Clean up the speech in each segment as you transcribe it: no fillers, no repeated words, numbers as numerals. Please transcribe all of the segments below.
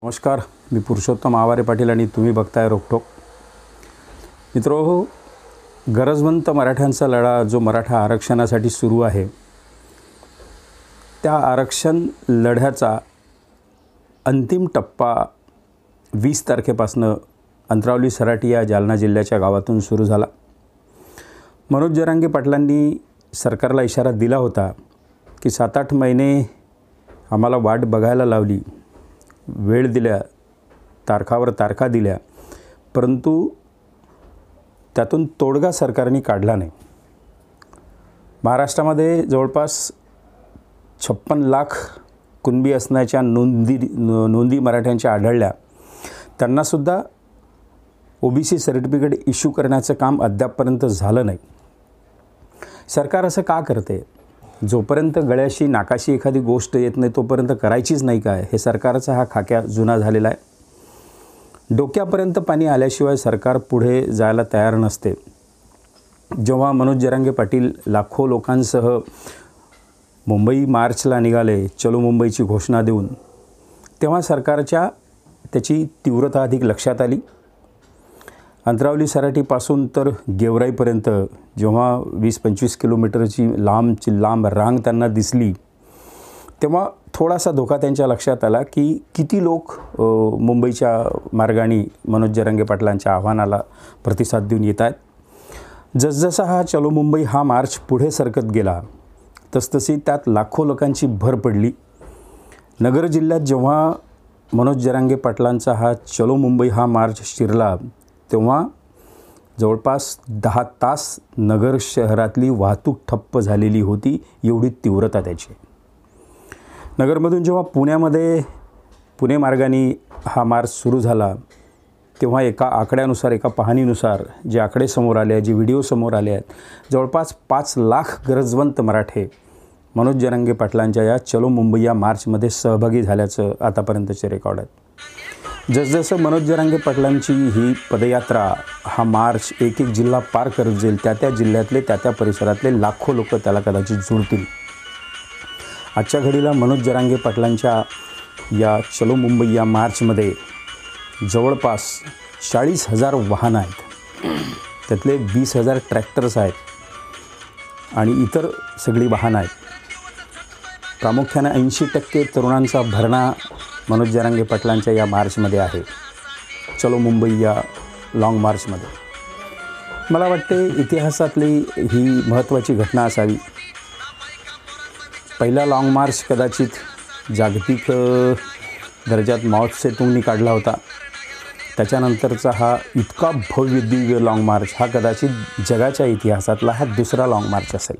नमस्कार, मी पुरुषोत्तम आवारे पाटील आणि तुम्ही बघताय रोकटोक. मित्रो, गरजवंत मराठ्यांचा लढा जो मराठा आरक्षणासाठी सुरू आहे, त्या आरक्षण लढ्याचा अंतिम टप्पा 20 तारखेपासून अंतरावली सराटी या जालना जिल्ह्याच्या गावातून सुरू झाला. मनोज जरांगे पाटलांनी सरकारला इशारा दिला होता की 7-8 महिने आम्हाला वाट बघायला लावली, वेळ दिल्या, तारखावर तारखा दिल्या, परंतु त्यातून तोडगा सरकारने काढला नाही. महाराष्ट्रामध्ये जवळपास 56 लाख कुणबी असण्याच्या नोंदी मराठ्यांच्या आढळल्या. त्यांनासुद्धा OBC सर्टिफिकेट इश्यू करण्याचं काम अद्यापपर्यंत झालं नाही. सरकार असं का करते? जोपर्यंत गळ्याशी नाकाशी एखादी गोष्ट येत नाही तोपर्यंत करायचीच नाही काय? हे सरकारचा हा खाक्या जुना झालेला आहे. डोक्यापर्यंत पाणी आल्याशिवाय सरकार पुढे जायला तयार नसते. जेव्हा मनोज जरांगे पाटील लाखो लोकांसह मुंबई मार्चला निघाले, चलो मुंबईची घोषणा देऊन, तेव्हा सरकारच्या त्याची तीव्रता अधिक लक्षात आली. अंतरावली सराटीपासून तर गेवराईपर्यंत जेव्हा 20-25 किलोमीटरची लांब रांग त्यांना दिसली, तेव्हा थोडासा धोका त्यांच्या लक्षात आला की किती लोक मुंबईच्या मार्गाने मनोज जरांगे पाटलांच्या आव्हानाला प्रतिसाद देऊन येत आहेत. जसजसा हा चलो मुंबई हा मार्च पुढे सरकत गेला, तसतशी त्यात लाखो लोकांची भर पडली. नगर जिल्ह्यात जेव्हा मनोज जरांगे पाटलांचा हा चलो मुंबई हा मार्च शिरला, तेव्हा जवळपास 10 तास नगर शहरातली वाहतूक ठप्प झालेली होती, एवढी तीव्रता त्याची. नगरमधून जेव्हा पुणे मार्गाने हा मार्च सुरू झाला, तेव्हा एका आकड्यानुसार, एका पाहणीनुसार जे आकडे समोर आले आहेत, जे व्हिडिओ समोर आले आहेत, जवळपास 5 लाख गरजवंत मराठे मनोज जरांगे पाटलांच्या या चलो मुंबई या मार्चमध्ये सहभागी झाल्याचं आतापर्यंतचे रेकॉर्ड आहेत. जसजसं मनोज जरांगे पाटलांची ही पदयात्रा, हा मार्च एक जिल्हा पार करत जाईल, त्या जिल्ह्यातले, त्या परिसरातले लाखो लोक त्याला कदाचित जुळतील. आजच्या घडीला मनोज जरांगे पाटलांच्या या चलो मुंबई या मार्चमध्ये जवळपास 40,000 वाहनं आहेत. त्यातले 20,000 ट्रॅक्टर्स आहेत आणि इतर सगळी वाहनं आहेत. प्रामुख्याने 80% तरुणांचा भरणा मनोज जरांगे पाटलांच्या या मार्चमध्ये आहे, चलो मुंबई या लाँग मार्चमध्ये. मला वाटते इतिहासातली ही महत्त्वाची घटना असावी. पहिला लाँग मार्च कदाचित जागतिक दर्जात माओ त्से-तुंगनी काढला होता. त्याच्यानंतरचा हा इतका भव्य दिव्य लाँग मार्च हा कदाचित जगाच्या इतिहासातला हा दुसरा लाँग मार्च असेल.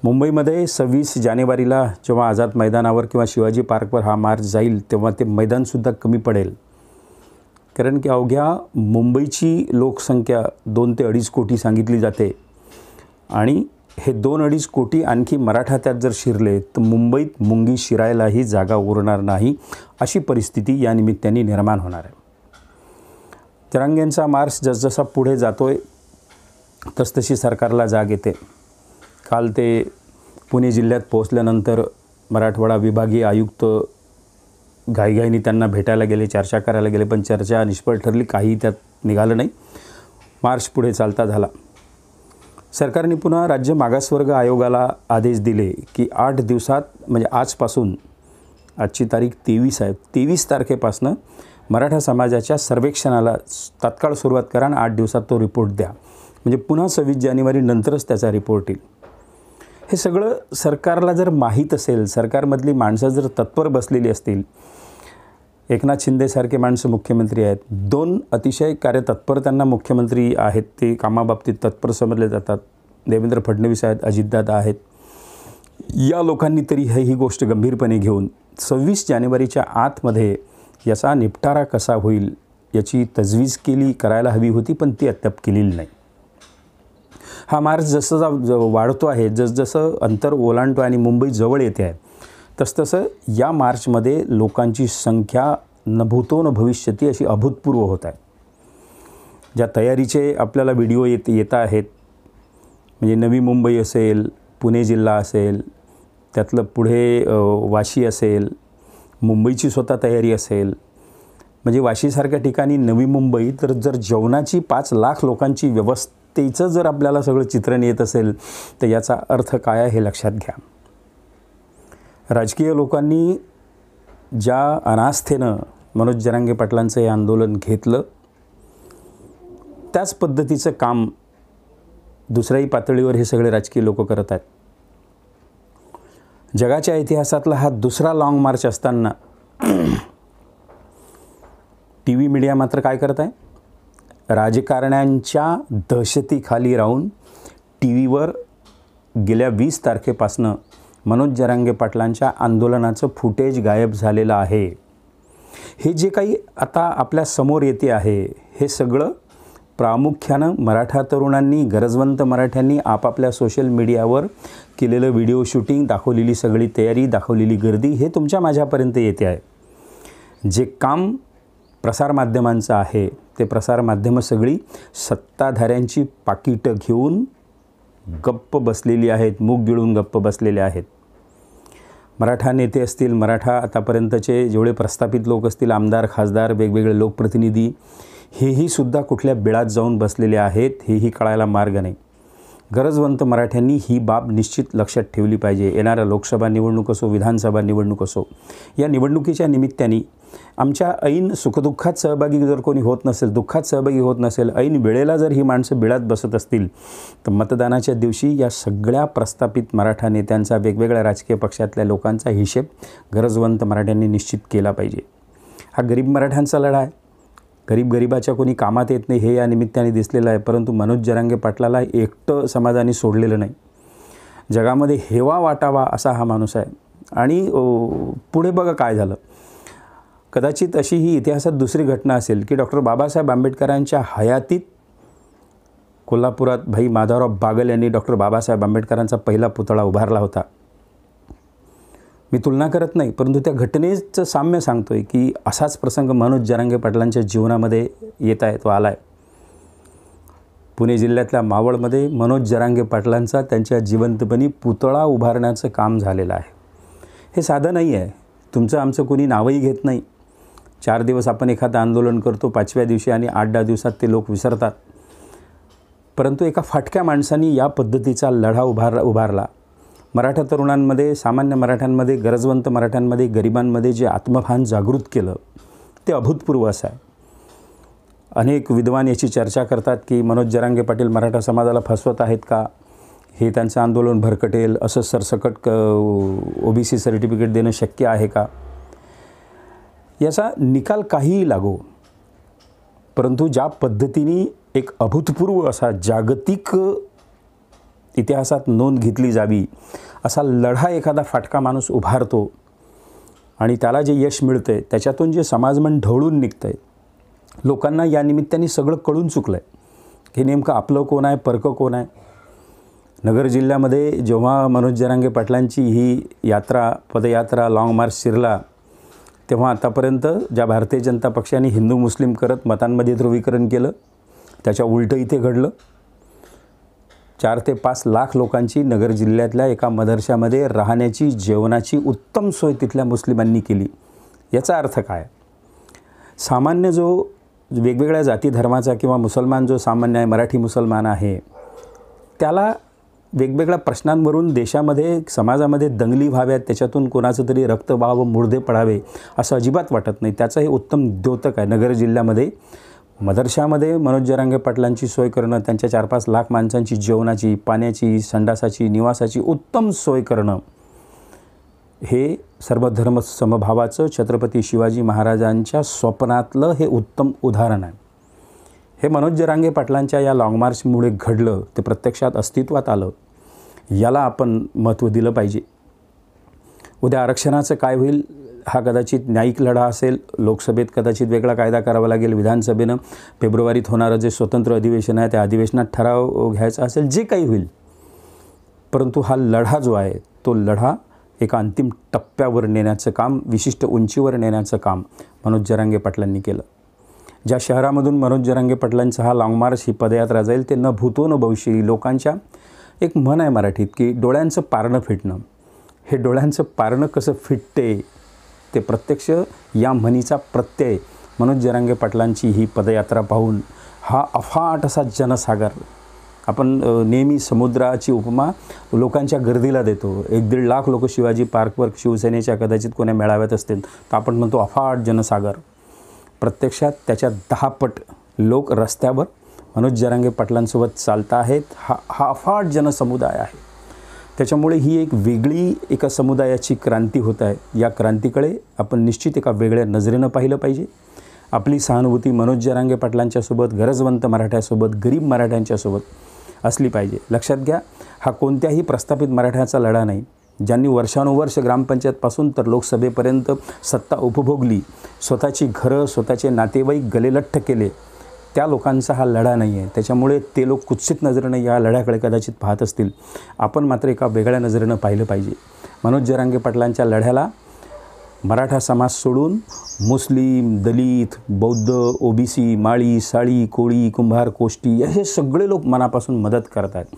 मुंबईमध्ये 26 जानेवारीला जेव्हा आझाद मैदानावर किंवा शिवाजी पार्कवर हा मार्च जाईल, तेव्हा ते मैदानसुद्धा कमी पडेल. कारण की अवघ्या मुंबईची लोकसंख्या 2 ते 2.5 कोटी सांगितली जाते आणि हे 2-2.5 कोटी आणखी मराठा त्यात जर शिरले तर मुंबईत मुंगी शिरायलाही जागा उरणार नाही, अशी परिस्थिती या निमित्ताने निर्माण होणार आहे. जरांगेंचा मार्च जसजसा पुढे जातोय तसतशी सरकारला जाग येते. काल ते पुणे जिल्ह्यात पोहोचल्यानंतर मराठवाडा विभागीय आयुक्त घाईघाईने त्यांना भेटायला गेले, चर्चा करायला गेले, पण चर्चा निष्फळ ठरली, काही त्यात निघालं नाही. मार्च पुढे चालता झाला. सरकारने पुन्हा राज्य मागासवर्ग आयोगाला आदेश दिले की 8 दिवसात, म्हणजे आजपासून, आजची तारीख 23 आहे, 23 तारखेपासून मराठा समाजाच्या सर्वेक्षणाला तात्काळ सुरुवात करा आणि 8 दिवसात तो रिपोर्ट द्या. म्हणजे पुन्हा 26 जानेवारी नंतरच त्याचा रिपोर्ट येईल. हे सगळं सरकारला जर माहीत असेल, सरकारमधली माणसं जर तत्पर बसलेली असतील, एकनाथ शिंदेसारखे माणसं मुख्यमंत्री आहेत, 2 अतिशय कार्यतत्पर त्यांना मुख्यमंत्री आहेत, ते कामाबाबतीत तत्पर समजले जातात, देवेंद्र फडणवीस आहेत, अजितदादा आहेत, या लोकांनी तरी ही गोष्ट गंभीरपणे घेऊन 26 जानेवारीच्या आतमध्ये याचा निपटारा कसा होईल याची तजवीज करायला हवी होती, पण ती अद्याप केलेली नाही. हा मार्च जसं वाढतो आहे, जसजसं अंतर ओलांडतो आणि मुंबई जवळ येते आहे, तसतसं या मार्चमध्ये लोकांची संख्या न भूतो न भविष्यती अशी अभूतपूर्व होत आहे. ज्या तयारीचे आपल्याला व्हिडिओ येत आहेत, म्हणजे नवी मुंबई असेल, पुणे जिल्हा असेल, त्यातलं पुढे वाशी असेल, मुंबईची स्वतः तयारी असेल, म्हणजे वाशीसारख्या ठिकाणी नवी मुंबई, तर जर जेवणाची 5 लाख लोकांची व्यवस्थेचं जर आपल्याला सगळं चित्रण येत असेल तर याचा अर्थ काय आहे हे लक्षात घ्या. राजकीय लोकांनी ज्या अनास्थेनं मनोज जरांगे पाटलांचं हे आंदोलन घेतलं, त्याच पद्धतीचं काम दुसऱ्याही पातळीवर हे सगळे राजकीय लोक करत आहेत. जगाच्या इतिहासातला हा दुसरा लाँग मार्च असताना टी व्ही मीडिया मात्र काय करत आहे? राजकारण्यांच्या दहशतीखाली राहून टी व्हीवर गेल्या 20 तारखेपासनं मनोज जरांगे पाटलांच्या आंदोलनाचं फुटेज गायब झालेलं आहे. हे जे काही आता आपल्या समोर येते आहे हे सगळं प्रामुख्यानं मराठा तरुणांनी, गरजवंत मराठ्यांनी आपापल्या सोशल मीडियावर केलेलं व्हिडिओ शूटिंग, दाखवलेली सगळी तयारी, दाखवलेली गर्दी हे तुमच्या माझ्यापर्यंत येते आहे. जे काम प्रसारमाध्यमांचं आहे ते प्रसारमाध्यमं सगळी सत्ताधाऱ्यांची पाकिटं घेऊन गप्प बसलेली आहेत, मूग गिळून गप्प बसलेले आहेत. मराठा नेते असतील, मराठा आतापर्यंतचे जेवढे प्रस्थापित लोक असतील, आमदार, खासदार, वेगवेगळे लोकप्रतिनिधी, हेही सुद्धा कुठल्या बिळात जाऊन बसलेले आहेत हेही कळायला मार्ग नाही. गरजवंत मराठ्यांनी ही बाब निश्चित लक्षात ठेवली पाहिजे. येणाऱ्या लोकसभा निवडणूक असो, विधानसभा निवडणूक असो, या निवडणुकीच्या निमित्ताने आमच्या ऐन सुखदुःखात सहभागी जर कोणी होत नसेल, दुःखात सहभागी होत नसेल, ऐन वेळेला जर ही माणसं बिळात बसत असतील तर मतदानाच्या दिवशी या सगळ्या प्रस्थापित मराठा नेत्यांचा, वेगवेगळ्या राजकीय पक्षातल्या लोकांचा हिशेब गरजवंत मराठ्यांनी निश्चित केला पाहिजे. हा गरीब मराठ्यांचा लढा आहे. गरीबाच्या कोणी कामात येत नाही हे या निमित्ताने दिसलेलं आहे. परंतु मनोज जरांगे पाटलाला एकटं समाजाने सोडलेलं नाही. जगामध्ये हेवा वाटावा असा हा माणूस आहे. आणि पुढे बघा काय झालं. कदाचित अशी ही इतिहासात दुसरी घटना असेल की डॉक्टर बाबासाहेब आंबेडकरांच्या हयातीत कोल्हापुरात भाई माधवराव बागल यांनी डॉक्टर बाबासाहेब आंबेडकरांचा पहिला पुतळा उभारला होता. मी तुलना करत नाही, परंतु त्या घटनेचं साम्य सांगतोय की असाच प्रसंग मनोज जरांगे पाटलांच्या जीवनामध्ये येत आहे, तो आला आहे. पुणे जिल्ह्यातल्या मावळमध्ये मनोज जरांगे पाटलांचा त्यांच्या जिवंतपणी पुतळा उभारण्याचं काम झालेलं आहे. हे साधं नाही आहे. तुमचं आमचं कोणी नावही घेत नाही. 4 दिवस आपण एखादं आंदोलन करतो, 5व्या दिवशी आणि 8-10 दिवसात ते लोक विसरतात. परंतु एका फाटक्या माणसांनी या पद्धतीचा लढा उभारला. मराठा तरुणांमध्ये, सामान्य मराठ्यांमध्ये, गरजवंत मराठ्यांमध्ये, गरिबांमध्ये जे आत्मभान जागृत केलं ते अभूतपूर्व असं आहे. अनेक विद्वान याची चर्चा करतात की मनोज जरांगे पाटील मराठा समाजाला फसवत आहेत का, हे त्यांचं आंदोलन भरकटेल, असं सरसकट OBC सर्टिफिकेट देणं शक्य आहे का. याचा निकाल काहीही लागो, परंतु ज्या पद्धतीने एक अभूतपूर्व असा जागतिक इतिहासात नोंद घेतली जावी असा लढा एखादा फाटका माणूस उभारतो आणि त्याला जे यश मिळतं आहे त्याच्यातून जे समाजमन ढवळून निघतं आहे, लोकांना या निमित्ताने सगळं कळून चुकलं आहे की नेमकं आपलं कोण आहे, परकं कोण आहे. नगर जिल्ह्यामध्ये जेव्हा मनोज जरांगे पाटलांची ही यात्रा, पदयात्रा, लाँग मार्च शिरला, तेव्हा आतापर्यंत ज्या भारतीय जनता पक्षाने हिंदू मुस्लिम करत मतांमध्ये ध्रुवीकरण केलं, त्याच्या उलटं इथे घडलं. 4 ते 5 लाख लोकांची नगर जिल्ह्यातल्या एका मदरशामध्ये राहण्याची, जेवणाची उत्तम सोय तिथल्या मुस्लिमांनी केली. याचा अर्थ काय? सामान्य जो वेगवेगळ्या जाती धर्माचा किंवा मुसलमान जो सामान्य आहे, मराठी मुसलमान आहे, त्याला वेगवेगळ्या प्रश्नांवरून देशामध्ये, समाजामध्ये दंगली व्हाव्यात, त्याच्यातून कोणाचं तरी रक्त व्हावं, मुर्दे पडावे असं अजिबात वाटत नाही. त्याचं हे उत्तम द्योतक आहे. नगर जिल्ह्यामध्ये मदरशामध्ये मनोज जरांगे पाटलांची सोय करणं, त्यांच्या 4-5 लाख माणसांची जेवणाची, पाण्याची, संडासाची, निवासाची उत्तम सोय करणं, हे सर्वधर्म समभावाचं छत्रपती शिवाजी महाराजांच्या स्वप्नातलं हे उत्तम उदाहरण आहे. हे मनोज जरांगे पाटलांच्या या लाँग मार्चमुळे घडलं, ते प्रत्यक्षात अस्तित्वात आलं. याला आपण महत्त्व दिलं पाहिजे. उद्या आरक्षणाचं काय होईल हा कदाचित न्यायिक लढा असेल. लोकसभेत कदाचित वेगळा कायदा करावा लागेल. विधानसभेनं फेब्रुवारीत होणारं जे स्वतंत्र अधिवेशन आहे त्या अधिवेशनात ठराव घ्यायचा असेल, जे काही होईल. परंतु हा लढा जो आहे तो लढा एका अंतिम टप्प्यावर नेण्याचं काम, विशिष्ट उंचीवर नेण्याचं काम मनोज जरांगे पाटलांनी केलं. ज्या शहरामधून मनोज जरांगे पाटलांचा हा लाँग मार्च, ही पदयात्रा जाईल, ते न भूतो न भविष्यती. लोकांच्या एक म्हण आहे मराठीत की डोळ्यांचं पारणं फिटणं. हे डोळ्यांचं पारणं कसं फिटते ते प्रत्यक्ष या म्हणीचा प्रत्यय मनोज जरांगे पाटलांची ही पदयात्रा पाहून हा अफाट असा जनसागर, आपण नेहमी समुद्राची उपमा लोकांच्या गर्दीला देतो. 1-1.5 लाख लोक शिवाजी पार्कवर शिवसेनेच्या कदाचित कोण्या मेळाव्यात असतील तर आपण म्हणतो अफाट जनसागर. प्रत्यक्षात त्याच्या 10 पट लोक रस्त्यावर मनोज जरांगे पाटलांसोबत चालता आहेत. हा अफाट जनसमुदाय आहे. त्याच्यामुळे ही एक वेगळी एका समुदायाची क्रांती होत आहे. या क्रांतीकडे आपण निश्चित एका वेगळ्या नजरेनं पाहिलं पाहिजे. आपली सहानुभूती मनोज जरांगे पाटलांच्यासोबत, गरजवंत मराठ्यासोबत, गरीब मराठ्यांच्यासोबत असली पाहिजे. लक्षात घ्या, हा कोणत्याही प्रस्थापित मराठ्याचा लढा नाही. ज्यांनी वर्षानुवर्ष ग्रामपंचायतपासून तर लोकसभेपर्यंत सत्ता उपभोगली, स्वतःची घरं, स्वतःचे नातेवाईक गलेलठ्ठ केले, त्या लोकांचा हा लढा नाही आहे. त्याच्यामुळे ते लोक कुत्सित नजरेनं या लढ्याकडे कदाचित पाहत असतील. आपण मात्र एका वेगळ्या नजरेनं पाहिलं पाहिजे. मनोज जरांगे पाटलांच्या लढ्याला मराठा समाज सोडून मुस्लिम, दलित, बौद्ध, ओबीसी, माळी, साळी, कोळी, कुंभार, कोष्टी हे सगळे लोक मनापासून मदत करत आहेत.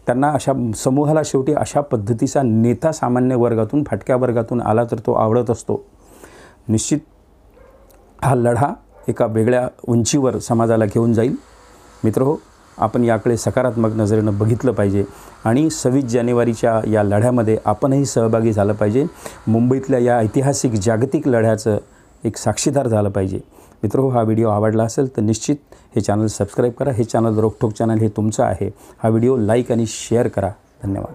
त्यांना अशा समूहाला शेवटी अशा पद्धतीचा नेता सामान्य वर्गातून, फाटक्या वर्गातून आला तर तो आवडत असतो. निश्चित हा लढा एका वेगळ्या उंचीवर समाजाला घेऊन जाईल. मित्रहो, आपण याकडे सकारात्मक नजरेनं बघितलं पाहिजे आणि 26 जानेवारीच्या या लढ्यामध्ये आपणही सहभागी झालं पाहिजे. मुंबईतल्या या ऐतिहासिक जागतिक लढ्याचं एक साक्षीदार झालं पाहिजे. मित्रहो, हा व्हिडिओ आवडला असेल तर निश्चित हे चॅनल सबस्क्राईब करा. हे चॅनल रोकठोक चॅनल हे तुमचं आहे. हा व्हिडिओ लाईक आणि शेअर करा. धन्यवाद.